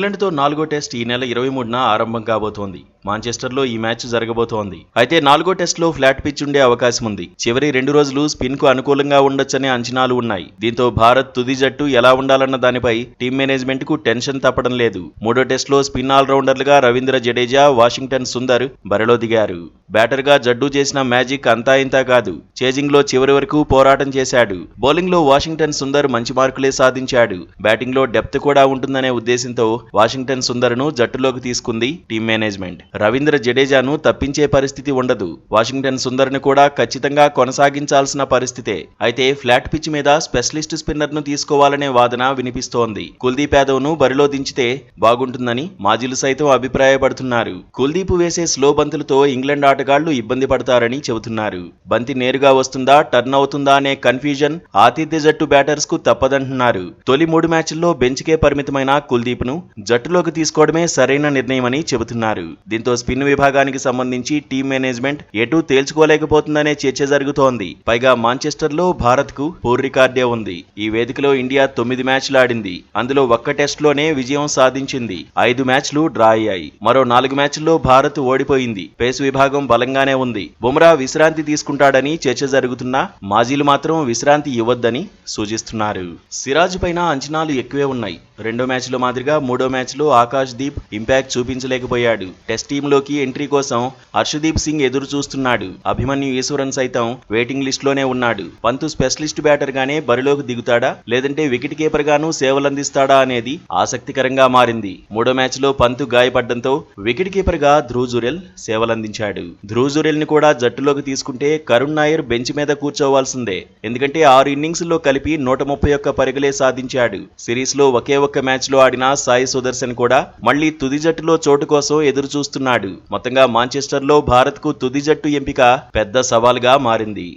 ఇంగ్లాండ్తో 4వ టెస్ట్ ఈ నెల 23న ఆరంభం కాబోతోంది. మాంచెస్టర్లో ఈ మ్యాచ్ జరగబోతోంది. అయితే 4వ టెస్ట్లో ఫ్లాట్ పిచ్ ఉండే అవకాశం ఉంది. చివరి 2 రోజులు స్పిన్కు అనుకూలంగా ఉండొచ్చనే అంచనాలు ఉన్నాయి. దీంతో భారత్ తుది జట్టు ఎలా ఉండాలన్న దానిపై టీం మేనేజ్మెంట్కు టెన్షన్ తప్పడం లేదు. 3వ టెస్ట్లో స్పిన్ ఆల్రౌండర్లుగా రవీంద్ర జడేజా, వాషింగ్టన్ సుందర్ బరిలో దిగారు. బ్యాటర్గా జడ్డూ చేసిన మ్యాజిక్ అంతా ఇంతా కాదు. చేజింగ్లో చివరి వరకు పోరాటం చేశాడు. బౌలింగ్లో వాషింగ్టన్ సుందర్ మంచి మార్కులే సాధించాడు. బ్యాటింగ్లో డెప్త్ కూడా ఉంటుందనే ఉద్దేశంతో వాషింగ్టన్ సుందర్ను జట్టులోకి తీసుకుంది టీం మేనేజ్మెంట్. రవీంద్ర జడేజాను తప్పించే పరిస్థితి ఉండదు. వాషింగ్టన్ సుందర్ను కూడా ఖచ్చితంగా కొనసాగించాల్సిన పరిస్థితే. అయితే ఫ్లాట్ పిచ్ మీద స్పెషలిస్ట్ స్పిన్నర్ను తీసుకోవాలనే వాదన వినిపిస్తోంది. కుల్దీప్ యాదవ్ను బరిలో దించితే బాగుంటుందని మాజీలు సైతం అభిప్రాయపడుతున్నారు. కుల్దీప్ వేసే స్లో బంతులతో ఇంగ్లాండ్ ఆటగాళ్లు ఇబ్బంది పడతారని చెబుతున్నారు. బంతి నేరుగా వస్తుందా, టర్న్ అవుతుందా అనే కన్ఫ్యూజన్ ఆతిథ్య జట్టు బ్యాటర్స్ కు తప్పదంటున్నారు. తొలి 3 మ్యాచ్ల్లో బెంచ్కే పరిమితమైన కుల్దీప్ ను జట్టులోకి తీసుకోవడమే సరైన నిర్ణయమని చెబుతున్నారు. దీంతో స్పిన్ విభాగానికి సంబంధించి టీం మేనేజ్మెంట్ ఎటూ తేల్చుకోలేకపోతుందనే చర్చ జరుగుతోంది. పైగా మాంచెస్టర్ లో భారత్ కు పూర్ రికార్డే ఉంది. ఈ వేదికలో ఇండియా 9 మ్యాచ్లు ఆడింది. అందులో ఒక్క టెస్ట్ లోనే విజయం సాధించింది. 5 మ్యాచ్లు డ్రా అయ్యాయి. మరో 4 మ్యాచ్ల్లో భారత్ ఓడిపోయింది. పేస్ విభాగం బలంగానే ఉంది. బుమ్రా విశ్రాంతి తీసుకుంటాడని చర్చ జరుగుతున్నా మాజీలు మాత్రం విశ్రాంతి ఇవ్వొద్దని సూచిస్తున్నారు. సిరాజ్ పైన అంచనాలు ఎక్కువే ఉన్నాయి. 2వ మ్యాచ్లో మాదిరిగా 3వ మ్యాచ్లో ఆకాష్ దీప్ ఇంపాక్ట్ చూపించలేకపోయాడు. టెస్ట్ టీంలోకి ఎంట్రీ కోసం హర్షదీప్ సింగ్ ఎదురు చూస్తున్నాడు. అభిమన్యు ఈశ్వరన్ సైతం వెయిటింగ్ లిస్ట్ లోనే ఉన్నాడు. పంతు స్పెషలిస్ట్ బ్యాటర్ గానే బరిలోకి దిగుతాడా, లేదంటే వికెట్ కీపర్ గాను సేవలందిస్తాడా అనేది ఆసక్తికరంగా మారింది. 3వ మ్యాచ్లో పంతు గాయపడడంతో వికెట్ కీపర్ గా ధ్రువ్ జురెల్ సేవలందించాడు. ధ్రువ్ జురెల్ ని కూడా జట్టులోకి తీసుకుంటే కరుణ్ నాయర్ బెంచ్ మీద కూర్చోవాల్సిందే. ఎందుకంటే 6 ఇన్నింగ్స్లో కలిపి 131 పరుగులే సాధించాడు. సిరీస్ లో ఒకే ఒక్క మ్యాచ్ లో ఆడిన సాయి సుదర్శన్ కూడా మళ్లీ తుది జట్టులో చోటు కోసం ఎదురు చూస్తున్నాడు. మొత్తంగా మాంచెస్టర్ లో భారత్ కు తుది జట్టు ఎంపిక పెద్ద సవాల్గా మారింది.